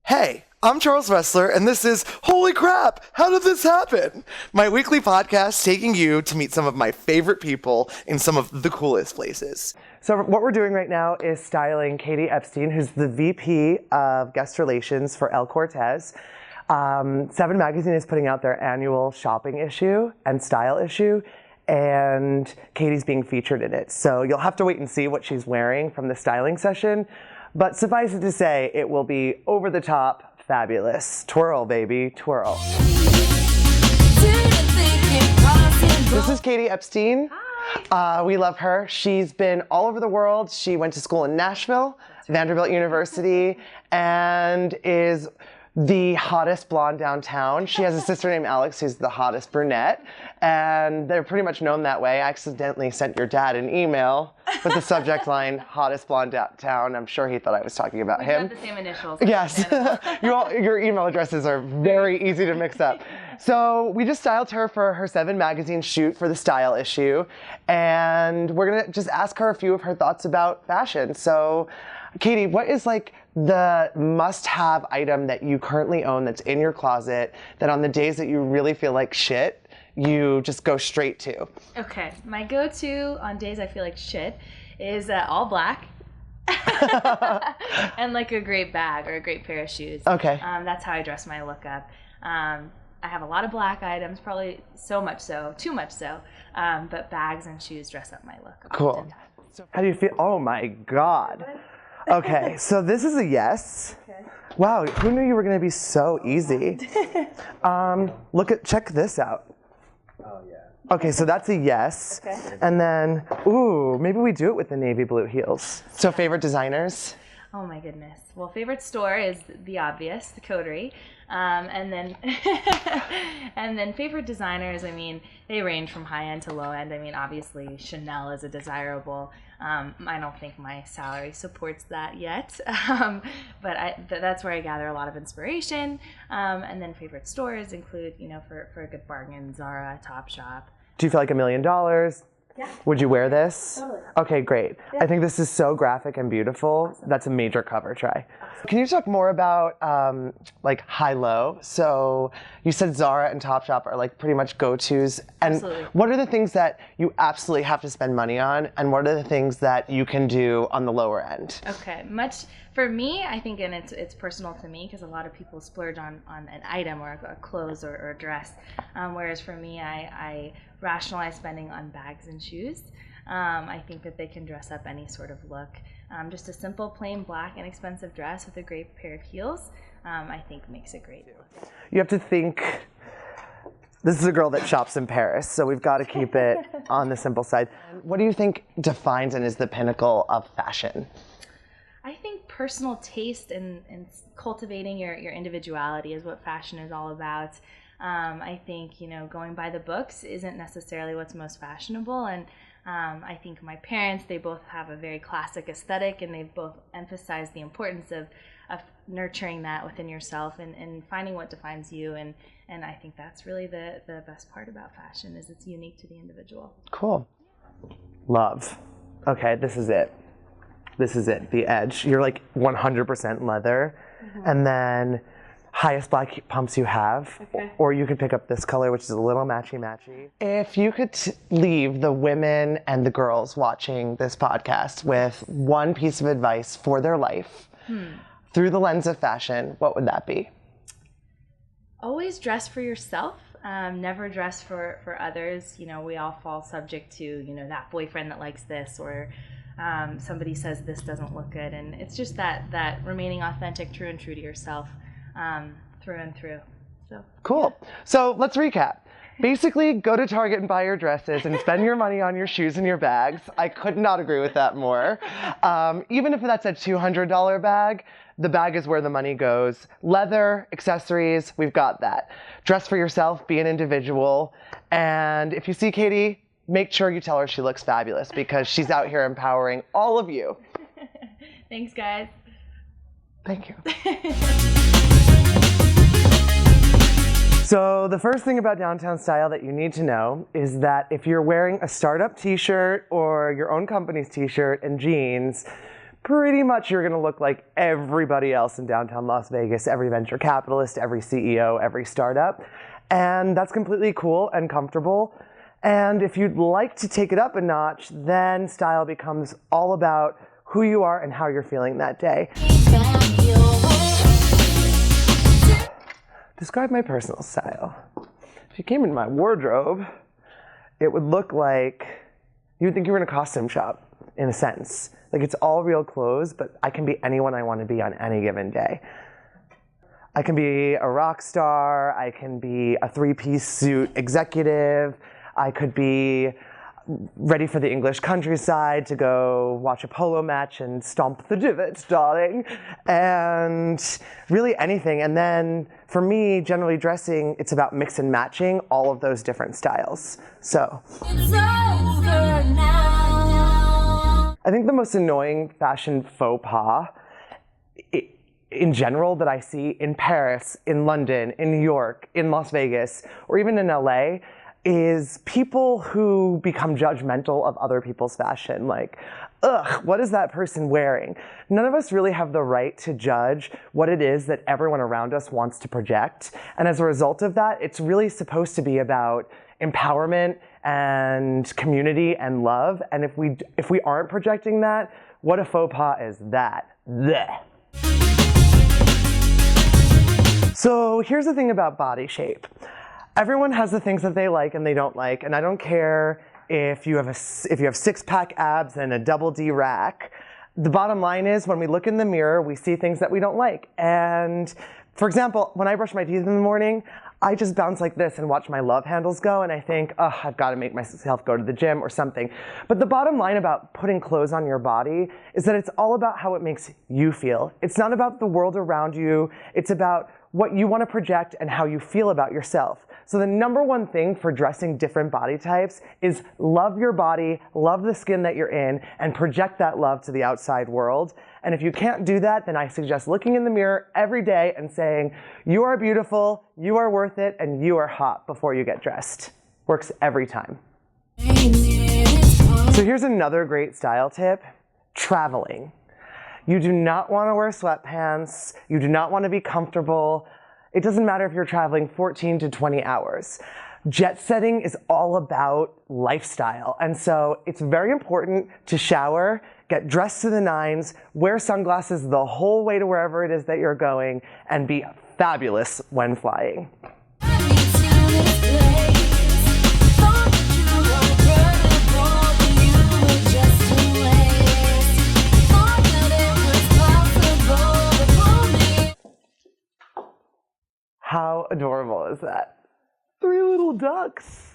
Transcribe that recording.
Hey, I'm Charles Ressler, and this is Holy Crap, How Did This Happen? My weekly podcast taking you to meet some of my favorite people in some of the coolest places. So what we're doing right now is styling Katie Epstein, who's the VP of Guest Relations for El Cortez. Seven Magazine is putting out their annual shopping issue and style issue, and Katie's being featured in it. So you'll have to wait and see what she's wearing from the styling session. But suffice it to say, it will be over the top, fabulous. Twirl, baby, twirl. This is Katie Epstein. Hi. We love her. She's been all over the world. She went to school in Nashville, Vanderbilt University, and is the hottest blonde downtown. She has a sister named Alex who's the hottest brunette, and they're pretty much known that way. I accidentally sent your dad an email with the subject line, hottest blonde downtown. I'm sure he thought I was talking about him. We have the same initials. Yes. Your email addresses are very easy to mix up. So we just styled her for her Seven Magazine shoot for the style issue, and we're gonna just ask her a few of her thoughts about fashion. So Katie, what is like the must-have item that you currently own that's in your closet that on the days that you really feel like shit, you just go straight to? Okay, my go-to on days I feel like shit is all black and like a great bag or a great pair of shoes. Okay. That's how I dress my look up. I have a lot of black items, probably so much so, too much so, but bags and shoes dress up my look. Cool. How do you feel? Oh my God. Okay, so this is a yes. Okay. Wow, who knew you were going to be so easy? Check this out. Oh yeah. Okay, so that's a yes. Okay. And then, ooh, maybe we do it with the navy blue heels. So favorite designers? Oh my goodness. Well, favorite store is the obvious, the Coterie. And then and then favorite designers, I mean, they range from high end to low end. I mean, obviously Chanel is a desirable. I don't think my salary supports that yet, but that's where I gather a lot of inspiration. And then favorite stores include, for a good bargain, Zara, Topshop. Do you feel like $1 million? Yeah. Would you wear this? Totally. Okay, great. Yeah. I think this is so graphic and beautiful. Awesome. That's a major cover try. Awesome. Can you talk more about like high-low? So you said Zara and Topshop are like pretty much go-tos. And absolutely. What are the things that you absolutely have to spend money on, and what are the things that you can do on the lower end? Okay, for me, I think, and it's personal to me because a lot of people splurge on an item or a clothes or a dress, whereas for me, I rationalize spending on bags and shoes. I think that they can dress up any sort of look. Just a simple, plain black, inexpensive dress with a great pair of heels, I think makes a great look. You have to think, this is a girl that shops in Paris, so we've got to keep it on the simple side. What do you think defines and is the pinnacle of fashion? I think personal taste and cultivating your individuality is what fashion is all about. I think, going by the books isn't necessarily what's most fashionable. And I think my parents, they both have a very classic aesthetic, and they've both emphasized the importance of nurturing that within yourself and finding what defines you. And I think that's really the best part about fashion is it's unique to the individual. Cool. Love. Okay, this is it. This is it, the edge. You're like 100% leather. Mm-hmm. And then highest black pumps you have. Okay. Or you could pick up this color, which is a little matchy-matchy. If you could leave the women and the girls watching this podcast with one piece of advice for their life through the lens of fashion, what would that be? Always dress for yourself. Never dress for others. We all fall subject to, that boyfriend that likes this, or somebody says this doesn't look good, and it's just that remaining authentic, true to yourself, through and through. So cool. Yeah. So let's recap. Basically, go to Target and buy your dresses and spend your money on your shoes and your bags. I could not agree with that more. Even if that's a $200 bag, the bag is where the money goes. Leather, accessories, we've got that. Dress for yourself, be an individual, and if you see Katie, make sure you tell her she looks fabulous because she's out here empowering all of you. Thanks, guys. Thank you. So the first thing about downtown style that you need to know is that if you're wearing a startup t-shirt or your own company's t-shirt and jeans, pretty much you're going to look like everybody else in downtown Las Vegas, every venture capitalist, every CEO, every startup. And that's completely cool and comfortable. And if you'd like to take it up a notch, then style becomes all about who you are and how you're feeling that day. Describe my personal style. If you came into my wardrobe, it would look like you would think you were in a costume shop, in a sense. Like, it's all real clothes, but I can be anyone I want to be on any given day. I can be a rock star, I can be a three-piece suit executive, I could be ready for the English countryside to go watch a polo match and stomp the divots, darling, and really anything. And then for me, generally dressing, it's about mix and matching all of those different styles. So it's over now. I think the most annoying fashion faux pas in general that I see in Paris, in London, in New York, in Las Vegas, or even in LA is people who become judgmental of other people's fashion. Like, ugh, what is that person wearing? None of us really have the right to judge what it is that everyone around us wants to project. And as a result of that, it's really supposed to be about empowerment and community and love. And if we aren't projecting that, what a faux pas is that? Blech. So here's the thing about body shape. Everyone has the things that they like and they don't like, and I don't care if you have six-pack abs and a double D rack. The bottom line is, when we look in the mirror, we see things that we don't like. And for example, when I brush my teeth in the morning, I just bounce like this and watch my love handles go, and I think, oh, I've got to make myself go to the gym or something. But the bottom line about putting clothes on your body is that it's all about how it makes you feel. It's not about the world around you. It's about what you want to project and how you feel about yourself. So the number one thing for dressing different body types is love your body, love the skin that you're in, and project that love to the outside world. And if you can't do that, then I suggest looking in the mirror every day and saying, you are beautiful, you are worth it, and you are hot before you get dressed. Works every time. So here's another great style tip: traveling. You do not want to wear sweatpants. You do not want to be comfortable. It doesn't matter if you're traveling 14 to 20 hours. Jet setting is all about lifestyle. And so it's very important to shower, get dressed to the nines, wear sunglasses the whole way to wherever it is that you're going, and be fabulous when flying. How adorable is that? 3 little ducks.